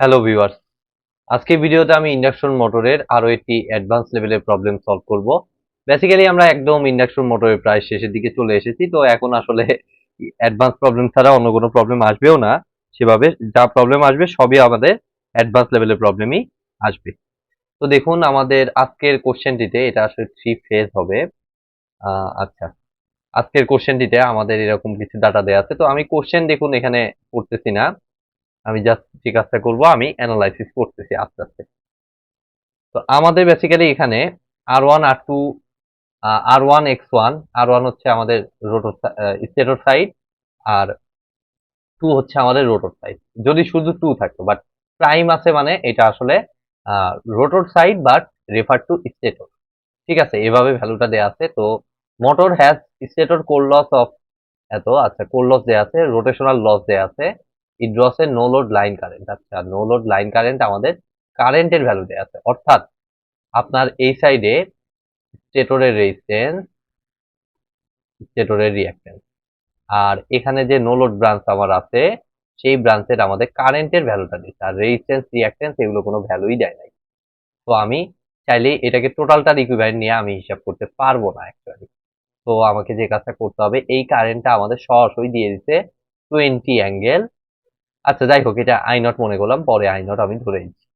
Hello viewers, আজকের ভিডিওতে আমি ইন্ডাকশন মোটরের আরো একটি অ্যাডভান্স লেভেলের প্রবলেম সলভ করব। বেসিক্যালি আমরা একদম ইন্ডাকশন মোটরের প্রায় শেষের দিকে চলে এসেছি। তো এখন আসলে অ্যাডভান্স প্রবলেম ছাড়া অন্য কোনো প্রবলেম আসবেও না। সেভাবে যা প্রবলেম আসবে সবই আমাদের অ্যাডভান্স লেভেলের প্রবলেমই আসবে। তো দেখুন আমাদের আজকের কোশ্চেনটিতে এটা আসলে থ্রি ফেজ হবে। আচ্ছা, আজকের কোশ্চেনটিতে আমাদের এরকম কিছু ডাটা দেয়া আছে। তো আমি কোশ্চেন দেখুন এখানে করতেছি না। আমি জাস্ট যে কাজটা করব আমি অ্যানালাইসিস করতেছি আস্তে আস্তে। তো আমাদের বেসিক্যালি এখানে R1 R2 R1 X1 R1 হচ্ছে আমাদের রোটর স্টেটর সাইড আর 2 হচ্ছে আমাদের রোটর সাইড। যদি শুধু 2 থাকতো বাট প্রাইম আছে মানে এটা আসলে rotor side but refer to stator. ঠিক আছে, এভাবে ভ্যালুটা দেয়া আছে। তো motor has stator core loss of এত, আচ্ছা কোর লস দেয়া আছে, রোটেশনাল লস দেয়া আছে, ইট ড্রস এ নো লোড লাইন কারেন্ট। আচ্ছা নো লোড লাইন কারেন্ট আমাদের কারেন্টের ভ্যালু দেয়া আছে, অর্থাৎ আপনার এই সাইডে স্টেটরের রেজিস্ট্যান্স, স্টেটরের রিঅ্যাকট্যান্স, আর এখানে যে নো লোড ব্রাঞ্চ আমার আছে সেই ব্রাঞ্চের আমাদের কারেন্টের ভ্যালুটা দিচ্ছে, আর রেজিস্ট্যান্স রিঅ্যাকট্যান্স এগুলো কোনো ভ্যালুই দেয় নাই। তো আমি চাইলে এটাকে টোটালটার ইকুইভ্যালেন্ট নিয়ে আমি হিসাব করতে পারবো না অ্যাকচুয়ালি। তো আমাকে যে কাজটা করতে হবে, এই কারেন্টটা আমাদের সরাসরি দিয়ে দিচ্ছে 20 অ্যাঙ্গেল। আচ্ছা যাই হোক, এটা আই নট মনে করলাম, পরে আই নট আমি ধরে দিচ্ছি।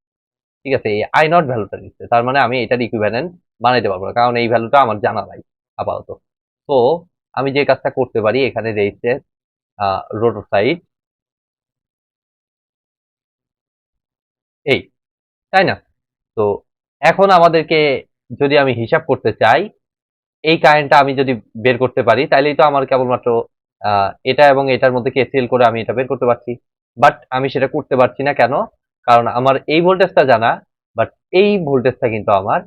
ঠিক আছে, এই আই নট ভ্যালুটা দিচ্ছে, তার মানে আমি এটার ইকুইভ্যালেন্ট বানাইতে পারবো না, কারণ এই ভ্যালুটা আমার জানা নাই আপাতত। তো আমি যে কাজটা করতে পারি, এখানে রেজিস্ট্যান্স রোটর সাইড এই, তাই না? তো এখন আমাদেরকে যদি আমি হিসাব করতে চাই, এই কারেন্টটা আমি যদি বের করতে পারি তাইলেই তো আমার কেবলমাত্র এটা এবং এটার মধ্যে কেসিএল করে আমি এটা বের করতে পারছি। বাট আমি সেটা করতে পারছি না কেন? কারণ আমার এই ভোল্টেজটা জানা, বাট এই ভোল্টেজটা কিন্তু আমার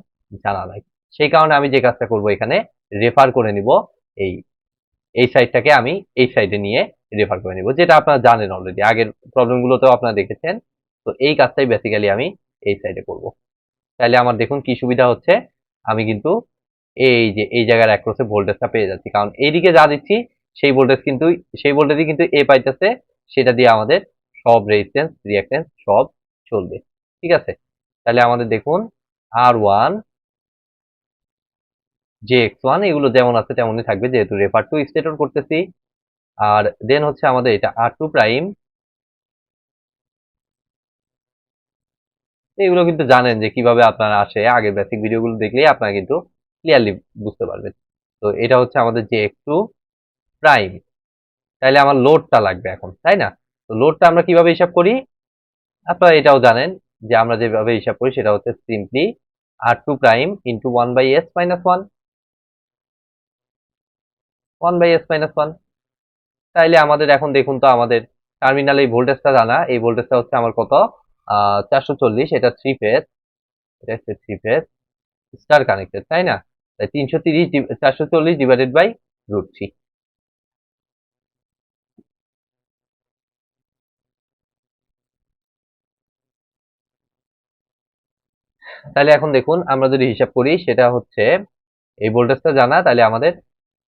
জানা নাই। সেই কারণে আমি যে কাজটা করব, এখানে রেফার করে নিব, এই এই সাইডটাকে আমি এই সাইডে নিয়ে রেফার করে নিব, যেটা আপনারা জানেন অলরেডি, আগের প্রবলেমগুলোতেও আপনারা দেখেছেন। তো এই কাজটাই বেসিক্যালি আমি এই সাইডে করব। তাহলে আমার দেখুন কি সুবিধা হচ্ছে, আমি কিন্তু এই যে এই জায়গার অ্যাক্রসে ভোল্টেজটা পেয়ে যাচ্ছি, কারণ এইদিকে যা দিচ্ছি সেই ভোল্টেজ কিন্তু, সেই ভোল্টেজই কিন্তু এ পাইতেছে, সেটা দিয়ে আমাদের সব রেজিস্ট্যান্স রিঅ্যাকট্যান্স সব চলবে। ঠিক আছে, তাহলে আমাদের দেখুন R1 JX1 এগুলো যেমন আছে তেমনই থাকবে, যেহেতু রেফার টু স্টেটর করতেছি। আর দেন হচ্ছে আমাদের এটা R2 প্রাইম, এগুলো কিন্তু জানেন যে কিভাবে আপনারা আসে, আগের বেসিক ভিডিওগুলো দেখলেই আপনারা কিন্তু ক্লিয়ারলি বুঝতে পারবেন। তো এটা হচ্ছে আমাদের JX2 প্রাইম। তাইলে আমার লোডটা লাগবে এখন, তাই না? তো লোডটা আমরা কিভাবে হিসাব করি? আপনারা এটাও জানেন যে আমরা যেভাবে হিসাব করি সেটা হচ্ছে simply R2 prime into 1/s-1, 1/s-1। তাইলে আমাদের এখন দেখুন তো, আমাদের টার্মিনালে এই ভোল্টেজটা জানা, এই ভোল্টেজটা হচ্ছে আমার কত? 440, এটা থ্রি ফেজ, এটা হচ্ছে থ্রি ফেজ স্টার কানেক্টেড, তাই না? তাই 330 440 ডিভাইডেড বাই √3। তাহলে এখন দেখুন আমরা যদি হিসাব করি, সেটা হচ্ছে এই ভোল্টেজটা জানা, তাহলে আমাদের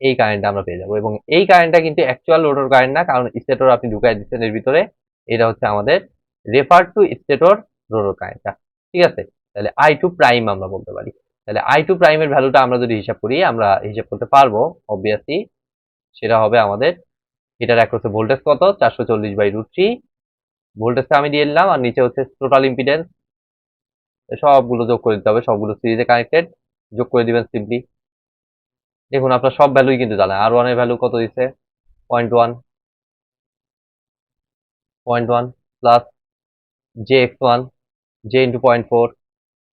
এই কারেন্টটা আমরা পেয়ে যাবো, এবং এই কারেন্টটা কিন্তু অ্যাকচুয়াল রোটর কারেন্ট না, কারণ স্টেটর আপনি ঢুকাই দিচ্ছেন এর ভিতরে। এটা হচ্ছে আমাদের রেফার টু স্টেটর রোটর কারেন্টটা। ঠিক আছে, তাহলে I2 প্রাইম আমরা বলতে পারি। তাহলে I2 প্রাইমের ভ্যালুটা আমরা যদি হিসাব করি, আমরা হিসাব করতে পারবো অবভিয়াসলি। সেটা হবে আমাদের, এটার অ্যাক্রসে ভোল্টেজ কত? 440/√3। ভোল্টেজটা আমি দিয়ে দিলাম, আর নিচে হচ্ছে টোটাল ইম্পিডেন্স, সবগুলো যোগ করে দিতে হবে, সবগুলো সিরিজে কানেক্টেড, যোগ করে দিবেন সিম্পলি। দেখুন আপনার সব ভ্যালুই কিন্তু জানা। R1 এর ভ্যালু কত দিছে? 0.1, 0.1 plus JX1 J into 0.4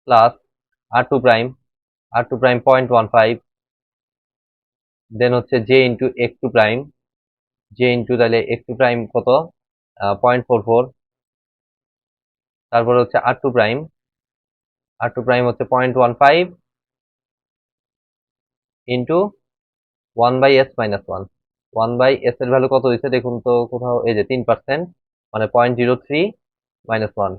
plus R2 prime, R2 prime 0.15, দেন হচ্ছে J into X2 prime, J into তাহলে X2 প্রাইম কত? 0.44, তারপরে হচ্ছে R2 প্রাইম, R2 প্রাইম হচ্ছে 0.15 ইন্টু 1/s-1, 1/s এর ভ্যালু কত দিচ্ছে দেখুন তো কোথাও, এই যে 3%, মানে 0.03 মাইনাস 1।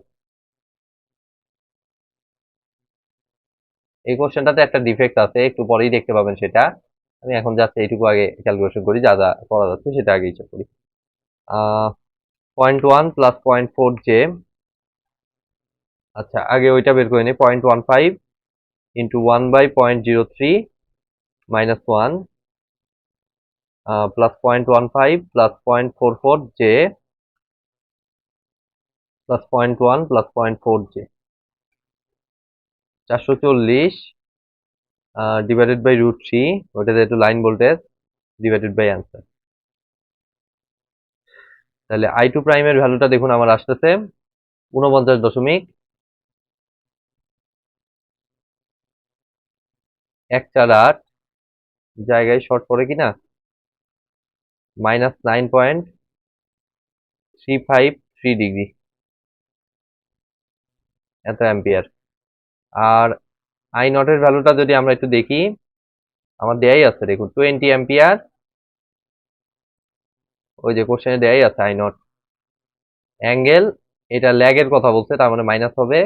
এই কোশ্চেনটাতে একটা ডিফেক্ট আছে, একটু পরেই দেখতে পাবেন সেটা। আমি এখন জাস্ট এইটুকু আগে ক্যালকুলেশন করি, যা যা করা যাচ্ছে সেটা আগে হিসাব করি। 0.1 প্লাস 0.4 জে আচ্ছা, আগে ওইটা বের করে নিই। 0.15 into 1/0.03 minus 1 plus 0.15 plus 0.44 j plus 0.1 plus 0.4 j, 440 divided by √3, ওটা যেহেতু line voltage, divided by answer. তাহলে আই টু প্রাইমের ভ্যালুটা দেখুন আমার আসতেছে 49.148, জায়গায় শর্ট পড়ে কিনা, -9.353 ডিগ্রি, এত অ্যাম্পিয়ার। আর আই নটের ভ্যালুটা যদি আমরা একটু দেখি, আমার দেয়াই আছে দেখুন 20 অ্যাম্পিয়ার, ওই যে কোশ্চেনে দেয়াই আছে আই নট। অ্যাঙ্গেল, এটা ল্যাগের কথা বলছে, তার মানে মাইনাস হবে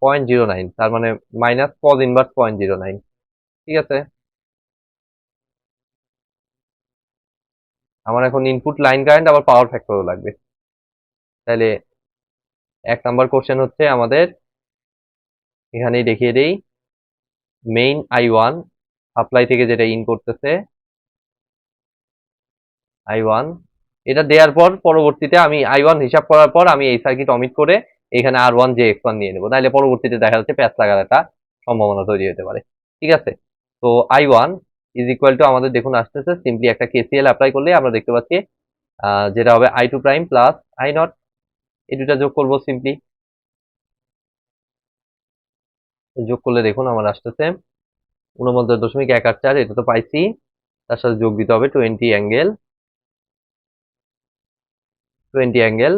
0.09, তার মানে মাইনাস কজ ইনভার্স 0.09। ঠিক আছে, আমার এখন ইনপুট লাইন কারেন্ট আবার পাওয়ার ফ্যাক্টরও লাগবে। তাহলে 1 নাম্বার কোশ্চেন হচ্ছে আমাদের, এখানেই দেখিয়ে দেই, মেইন I1 সাপ্লাই থেকে যেটা ইন করতেছে I1, এটা দেওয়ার পর পরবর্তীতে আমি I1 হিসাব করার পর আমি এই সার্কিট অমিট করে এখানে R1 JX1 নিয়ে নেবো, নাহলে পরবর্তীতে দেখা যাচ্ছে প্যাচ লাগার একটা সম্ভাবনা তৈরি হতে পারে। ঠিক আছে, তো I1 ইজ ইকুয়াল টু আমাদের দেখুন আসতেছে, সিম্পলি একটা KCL অ্যাপ্লাই করলে আমরা দেখতে পাচ্ছি যেটা হবে I2 prime plus I not, এই দুটা যোগ করবো সিম্পলি। যোগ করলে দেখুন আমার আসতেছে 49.184, এটা তো পাইছি, তার সাথে যোগ দিতে হবে 20 অ্যাঙ্গেল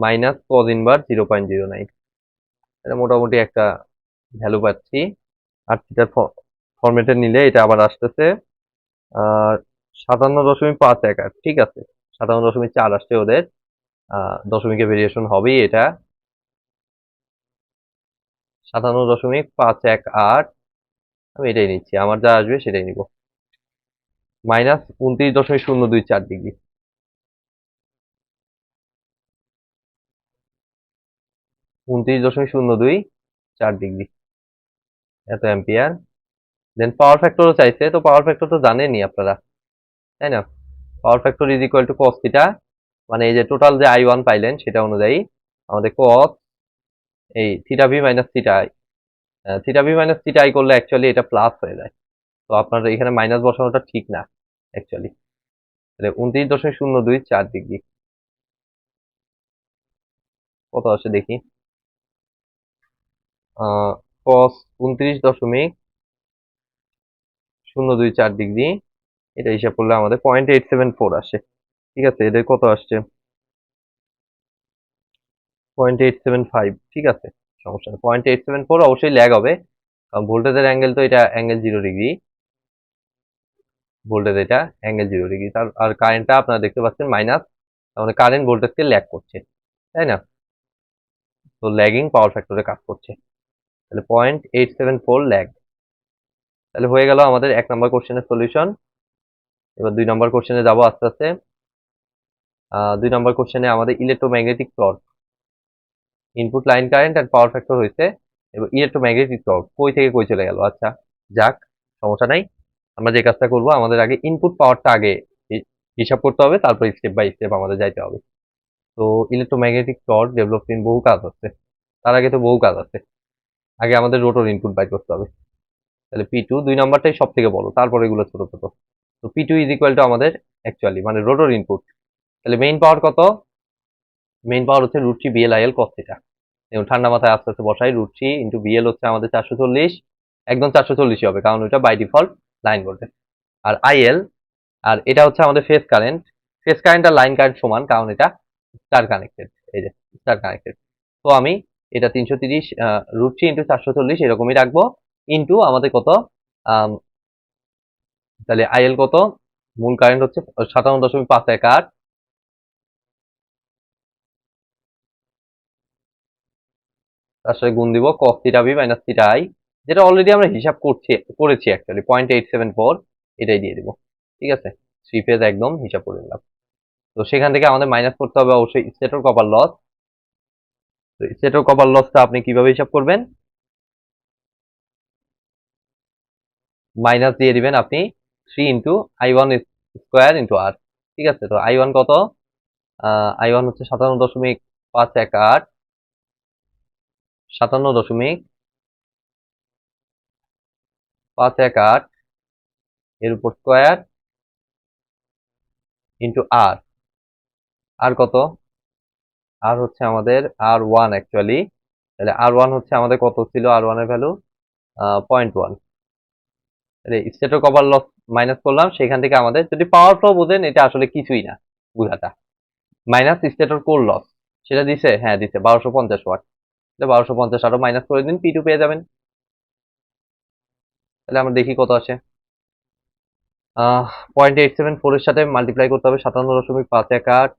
মাইনাস কজ ইনভার্স 0.09, এটা মোটামুটি একটা ভ্যালু পাচ্ছি। আর থিটার ফরম্যাটে নিলে এটা আবার আসতেছে 57.518। ঠিক আছে, 57.4 আসছে ওদের, দশমিকের ভেরিয়েশন হবেই এটা, 57.518, আমি এটাই নিচ্ছি, আমার যা আসবে সেটাই নিব, মাইনাস 29.024 ডিগ্রি, 29.024 ডিগ্রি, এত অ্যাম্পিয়ার। দেন পাওয়ার ফ্যাক্টরও চাইছে, তো পাওয়ার ফ্যাক্টর তো জানেনই আপনারা, তাই না? Power factor is equal to cos theta, মানে এই যে টোটাল যে I1 পাইলেন সেটা অনুযায়ী আমাদের কস এই theta V minus theta I, theta V minus theta I করলে অ্যাকচুয়ালি এটা প্লাস হয়ে যায়, তো আপনার এখানে মাইনাস বসানোটা ঠিক না অ্যাকচুয়ালি। তাহলে 29.024 ডিগ্রি কত আসে দেখি, কস 29.024 ডিগ্রি, এটা হিসাব করলে আমাদের 0.874 আসে। ঠিক আছে, এদের কত আসছে 0.875, ঠিক আছে, সমস্যা নেই। 0.874 অবশ্যই ল্যাগ হবে, কারণ ভোল্টেজের অ্যাঙ্গেল তো এটা অ্যাঙ্গেল 0 ডিগ্রি, ভোল্টেজ এটা অ্যাঙ্গেল 0 ডিগ্রি, তার আর কারেন্টটা আপনারা দেখতে পাচ্ছেন মাইনাস, তাহলে কারেন্ট ভোল্টেজকে ল্যাগ করছে, তাই না? তো ল্যাগিং পাওয়ার ফ্যাক্টরে কাজ করছে, তাহলে 0.874 ল্যাগ। তাহলে হয়ে গেল আমাদের 1 নাম্বার কোশ্চেনের সলিউশন। এবার 2 নাম্বার কোশ্চেনে যাবো আস্তে আস্তে। 2 নাম্বার কোশ্চেনে আমাদের electromagnetic torque, input line current আর পাওয়ার ফ্যাক্টর হয়েছে, এবার ইলেকট্রোম্যাগনেটিক টর্ক কই থেকে কই চলে গেল। আচ্ছা যাক, সমস্যা নাই, আমরা যে কাজটা করবো, আমাদের আগে ইনপুট পাওয়ারটা আগে হিসাব করতে হবে, তারপর স্টেপ বাই স্টেপ আমাদের যাইতে হবে। তো ইলেকট্রোম্যাগনেটিক টর্ক ডেভেলপমেন্ট বহু কাজ আছে, তার আগে তো বহু কাজ আছে, আগে আমাদের রোটর ইনপুট বাই করতে হবে। তাহলে P2 2 নাম্বারটাই সব থেকে বড়, তারপর এগুলো ছোট ছোট। তো P2 ইজ ইকুয়াল টু আমাদের অ্যাকচুয়ালি মানে রোটর ইনপুট। তাহলে মেইন পাওয়ার কত, মেইন পাওয়ার হচ্ছে √3 BL/IL cos থিটা। এবং ঠান্ডা মাথায় আস্তে আস্তে বসাই, √3 ইন্টু BL হচ্ছে আমাদের 440, একদম 440 হবে, কারণ ওইটা বাই ডিফল্ট লাইন ভোল্টেজ। আর IL, আর এটা হচ্ছে আমাদের ফেজ কারেন্ট, ফেজ কারেন্ট আর লাইন কারেন্ট সমান, কারণ এটা স্টার কানেক্টেড, এই যে স্টার কানেক্টেড। তো আমি এটা 330 √3 ইন্টু 440 এরকমই রাখবো, ইন্টু আমাদের কত, তাহলে IL কত, মূল কারেন্ট হচ্ছে 57.518, তার সাথে গুণ দিব cos theta V minus theta I, যেটা অলরেডি আমরা হিসাব করেছি অ্যাকচুয়ালি 0.874, এটাই দিয়ে দিব। ঠিক আছে, 3 ফেজ একদম হিসাব করে নিলাম। তো সেখান থেকে আমাদের মাইনাস করতে হবে অবশ্যই stator copper loss, stator copper লসটা আপনি কিভাবে হিসাব করবেন? মাইনাস দিয়ে দিবেন আপনি 3 ইন্টু I1 স্কোয়ার ইন্টু আর। ঠিক আছে, তো I1 কত? I1 হচ্ছে 57.518, 57.518 এর উপর স্কোয়ার ইন্টু আর। আর কত? আর হচ্ছে আমাদের R1 অ্যাকচুয়ালি। তাহলে R1 হচ্ছে আমাদের কত ছিল? R1 এর value 0.1। Stator copper loss minus করলাম, সেখান থেকে আমাদের যদি পাওয়ার ফ্লো বোঝেন, এটা আসলে কিছুই না বুঝাটা। মাইনাস স্টেটর কোর লস, সেটা দিছে, হ্যাঁ দিছে 1250 ওয়াট। 1250 আরো মাইনাস করে দিন, P2 পেয়ে যাবেন। তাহলে আমরা দেখি কত আসে। 0.874 এর সাথে মাল্টিপ্লাই করতে হবে 57.518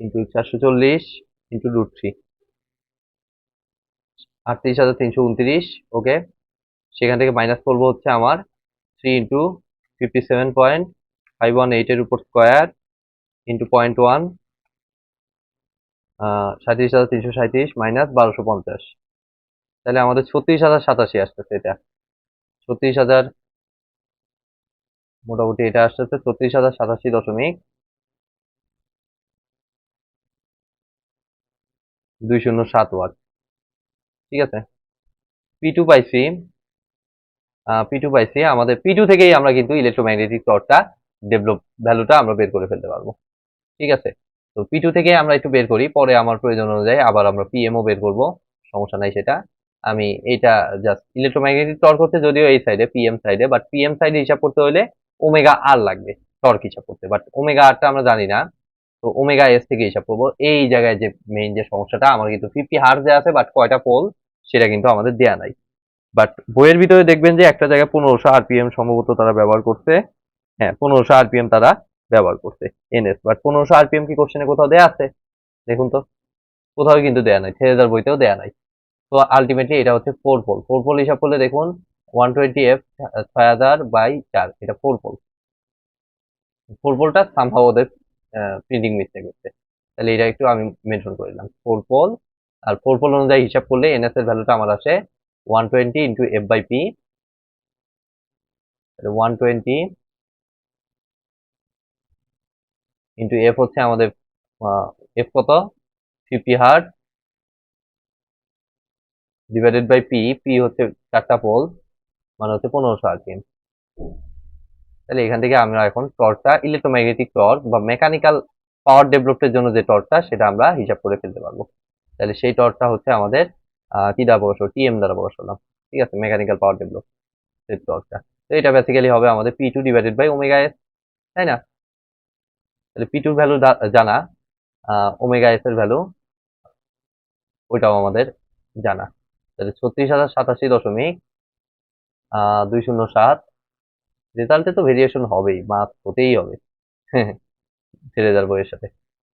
ইন্টু 440 ইন্টু √3, 38,329। ওকে, সেখান থেকে মাইনাস করবো হচ্ছে আমার 3 ইন্টু 57.518 এর উপর স্কোয়ার ইন্টু 0.1, 37,337 মাইনাস 1250। তাহলে আমাদের 36,087 আসতেছে এটা। 36,000, মোটামুটি এটা আসতেছে 36,087.207 ওয়াট। ঠিক আছে, P2 পাইছি। P2 পাইছি, আমাদের P2 থেকেই আমরা কিন্তু ইলেকট্রোম্যাগনেটিক টর্কটা ডেভেলপ ভ্যালুটা আমরা বের করে ফেলতে পারবো। ঠিক আছে, তো P2 থেকে আমরা একটু বের করি, পরে আমার প্রয়োজন অনুযায়ী আবার আমরা পিএমও বের করব, সমস্যা নাই সেটা। আমি এটা জাস্ট ইলেকট্রোম্যাগনেটিক টর্ক হচ্ছে যদিও এই সাইডে পিএম সাইডে, বাট পিএম সাইডে হিসাব করতে হলে ওমেগা আর লাগবে টর্ক হিসাব করতে, বাট ওমেগা আরটা আমরা জানি না। তো ওমেগা এস থেকে হিসাব করবো। এই জায়গায় যে মেইন যে সমস্যাটা, আমার কিন্তু 50 হার্জ আছে, বাট কয়টা পোল সেটা কিন্তু আমাদের দেয়া নাই। বাট বইয়ের ভিতরে দেখবেন যে একটা জায়গায় 1500 আরপিএম সম্ভবত তারা ব্যবহার করছে। হ্যাঁ, 1500 আরপিএম তারা ব্যবহার করছে এনএস, বাট 1500 আরপিএম কি কোশ্চেনে কোথাও দেয়া আছে? দেখুন তো, কোথাও কিন্তু দেয়া নাই, থেরেজার বইতেও দেয়া নাই। তো আলটিমেটলি এটা হচ্ছে 4 পোল। 4 পোল হিসাব করলে দেখুন 120F 6000/4, এটা 4 পোল। 4 পোলটা সামহাও ওদের প্রিন্টিং মিস্টেক হচ্ছে, তাহলে এটা একটু আমি মেনশন করে দিলাম 4 পোল। আর 4 পোল অনুযায়ী হিসাব করলে এনএস এর ভ্যালুটা আমার আসে 120 ইন্টু F/P। 120 ইন্টু এফ হচ্ছে আমাদের এফ কত? 50 hertz divided by P. P হচ্ছে 4টা পোল, মানে হচ্ছে 1500 আরপিএম। তাহলে এখান থেকে আমরা এখন টর্কটা, ইলেকট্রোম্যাগনেটিক টর্ক বা মেকানিক্যাল পাওয়ার ডেভেলপের জন্য যে টর্কটা, সেটা আমরা হিসাব করে ফেলতে পারবো। তাহলে সেই টর্কটা হচ্ছে আমাদের কি দ্বারা প্রকাশ করব? টিএম দ্বারা প্রকাশ করলাম। ঠিক আছে, মেকানিক্যাল পাওয়ার ডেভেলপ এর টর্কটা। তো এটা বেসিক্যালি হবে আমাদের P2 divided by omega S, তাই না? তাহলে P2 ভ্যালু জানা, ওমেগা এস এর ভ্যালু ওইটাও আমাদের জানা। তাহলে 36,087.207। রেজাল্টে তো ভেরিয়েশন হবেই, মাস হতেই হবে 3000 বইয়ের সাথে।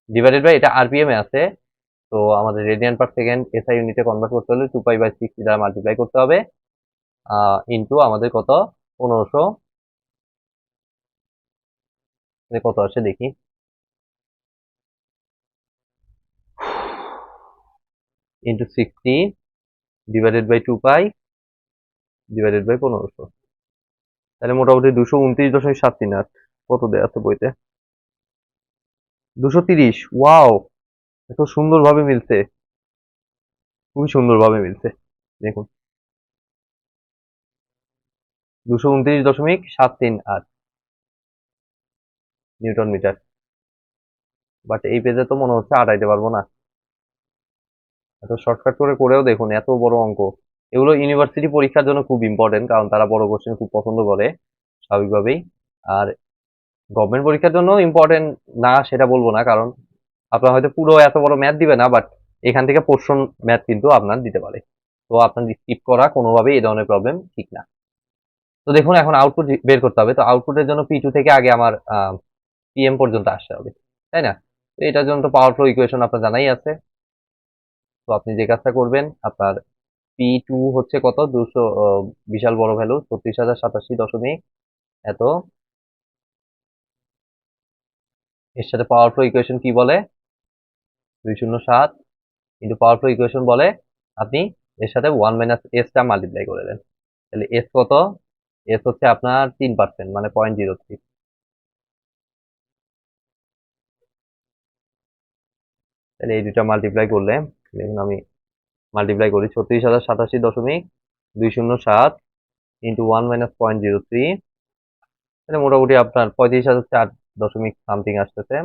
ডিভাইডেড বাই, এটা আরপিএম এ আছে, তো আমাদের রেডিয়ান পার সেকেন্ড এসআই ইউনিটে কনভার্ট করতে হলে 2π/60 দ্বারা মাল্টিপ্লাই করতে হবে, ইন্টু আমাদের কত? 1500। কত আসে দেখি। Into 60 divided by 2π divided by 1500। তাহলে মোটামুটি 229.78। কত দেয়া আছে বইতে? 230। ওয়াও, এত সুন্দরভাবে মিলছে, খুবই সুন্দরভাবে মিলছে। দেখুন, 229.738 নিউটন মিটার। বাট এই পেজে তো মনে হচ্ছে আটাইতে পারবো না। এত শর্টকাট করে করেও দেখুন, এত বড় অঙ্ক। এগুলো ইউনিভার্সিটি পরীক্ষার জন্য খুব ইম্পর্টেন্ট, কারণ তারা বড় কোশ্চেন খুব পছন্দ করে স্বাভাবিকভাবেই। আর গভর্নমেন্ট পরীক্ষার জন্য ইম্পর্টেন্ট না সেটা বলবো না, কারণ আপনার হয়তো পুরো এত বড় ম্যাথ দিবে না, বাট এখান থেকে পোর্শন ম্যাথ কিন্তু আপনার দিতে পারে। তো আপনার স্কিপ করা কোনোভাবেই এই ধরনের প্রবলেম ঠিক না। তো দেখুন, এখন আউটপুট বের করতে হবে। তো আউটপুটের জন্য P2 থেকে আগে আমার পিএম পর্যন্ত আসতে হবে, তাই না? তো এটার জন্য তো পাওয়ার ফ্লো ইকুয়েশন আপনার জানাই আছে। তো আপনি যে কাজটা করবেন, আপনার P2 হচ্ছে কত? 200, বিশাল বড় ভ্যালু 36,087 এত। এর সাথে পাওয়ার ফ্লো ইকুয়েশন কি বলে? 207 ইন্টু পাওয়ার ফ্লো ইকুয়েশন বলে আপনি এর সাথে 1 মাইনাস এসটা মাল্টিপ্লাই করে দেন। তাহলে এস কত? এস হচ্ছে আপনার 3%, মানে 0.03। তাহলে এই দুটা মাল্টিপ্লাই করলে, দেখুন আমি মাল্টিপ্লাই করি, 36,087.207 ইন্টু 1 মাইনাস 0.03, তাহলে মোটামুটি আপনার 35,004 দশমিক সামথিং আসতেছে।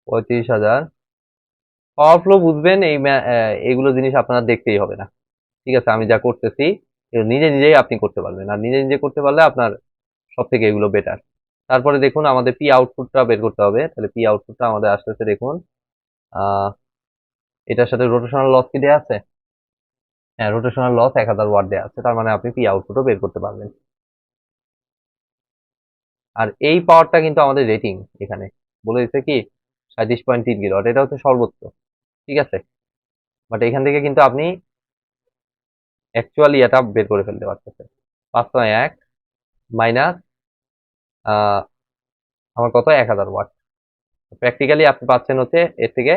35,000। পাওয়ার ফ্লো বুঝবেন, এইগুলো জিনিস আপনার দেখতেই হবে না। ঠিক আছে, আমি যা করতেছি নিজে নিজেই আপনি করতে পারবেন, আর নিজে নিজে করতে পারলে আপনার সব থেকে এগুলো বেটার। তারপরে দেখুন আমাদের পি আউটপুটটা বের করতে হবে। তাহলে পি আউটপুটটা আমাদের আসতেছে, দেখুন এটার সাথে রোটেশনাল লস কি দেওয়া আছে? হ্যাঁ, রোটেশনাল লস 1000 ওয়াট দেওয়া আছে, তার মানে আপনি পি আউটপুটও বের করতে পারবেন। আর এই পাওয়ারটা কিন্তু আমাদের রেটিং এখানে বলে দিচ্ছে কি 37.3 কিলোওয়াট, এটা হচ্ছে সর্বোচ্চ। ঠিক আছে, বাট এখান থেকে কিন্তু আপনি অ্যাকচুয়ালি এটা বের করে ফেলতে পারতেছেন। 501 মাইনাস আমার কত, 1000 ওয়াট। প্র্যাকটিক্যালি আপনি পাচ্ছেন হচ্ছে এর থেকে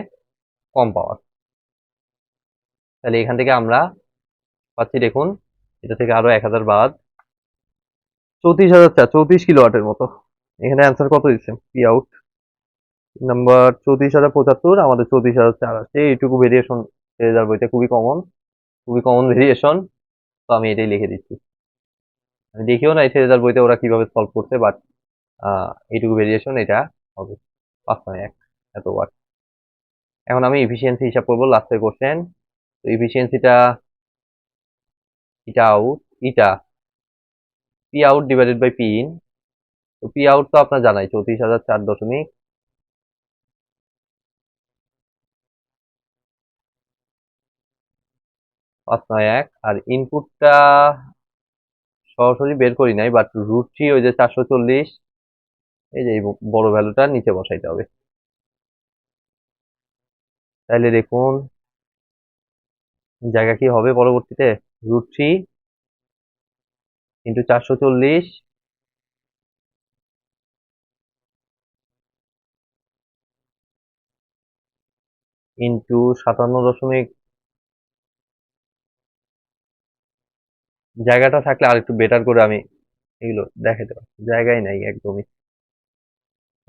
কম পাওয়ার। তাহলে এখান থেকে আমরা পাচ্ছি, দেখুন এটা থেকে আরো 1000 বাদ, 34,004, 34 কিলোওয়াটের মতো। এখানে অ্যান্সার কত দিচ্ছে? পি আউট নাম্বার 34,075, আমাদের 34,004 আসছে। এইটুকু ভেরিয়েশন রেজাল্ট বইতে খুবই কমন ভেরিয়েশন। তো আমি এটাই লিখে দিচ্ছি। আমি দেখিও না এই রেজাল্ট বইতে ওরা কিভাবে সলভ করছে, বাট এইটুকু ভেরিয়েশন এটা হবে 5.1 এত ওয়াট। এখন আমি ইফিসিয়েন্সি হিসাব করবো লাস্টের কোশ্চেন। তো ইফিসিয়েন্সিটা এটা আউট, এটা P out divided by P in. তো পি আউট তো আপনার জানাই 34,004.591, আর ইনপুটটা সরাসরি বের করি নাই, বাট √3 ওই যে 440, এই যে এই বড় ভ্যালুটা নিচে বসাইতে হবে। তাইলে দেখুন জায়গা কি হবে পরবর্তীতে, √3 ইন্টু 440 ইন্টু 57 দশমিক, জায়গাটা থাকলে আর একটু বেটার করে আমি এগুলো দেখাতে পারি, জায়গায় নাই একদমই,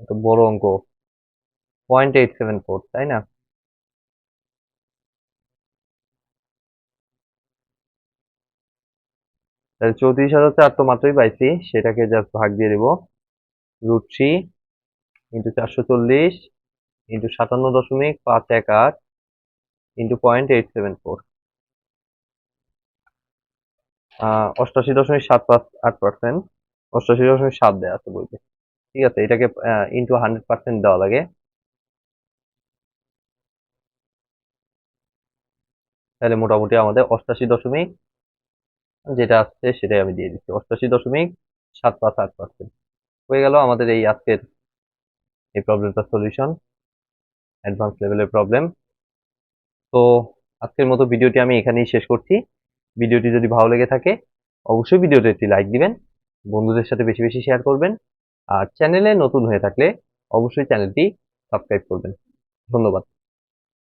এত বড় অঙ্ক। 0.874, তাই না? তাহলে 34,004 তো মাত্রই পাইছি, সেটাকে জাস্ট ভাগ দিয়ে দিব, √3 ইন্টু 440 ইন্টু 57.518 ইন্টু 0.874, 88.78%, 88.7 দেওয়া আছে বইতে। ঠিক আছে, এটাকে ইন্টু 100% দেওয়া লাগে। তাহলে মোটামুটি আমাদের 88 যেটা আসছে সেটাই আমি দিয়ে দিচ্ছি, 88.758% হয়ে গেল আমাদের এই আজকের এই প্রবলেমটার সলিউশন, অ্যাডভান্স লেভেলের প্রবলেম। তো আজকের মতো ভিডিওটি আমি এখানেই শেষ করছি। ভিডিওটি যদি ভালো লেগে থাকে অবশ্যই ভিডিওতে একটি লাইক দিবেন, বন্ধুদের সাথে বেশি বেশি শেয়ার করবেন, আর চ্যানেলে নতুন হয়ে থাকলে অবশ্যই চ্যানেলটি সাবস্ক্রাইব করবেন। ধন্যবাদ।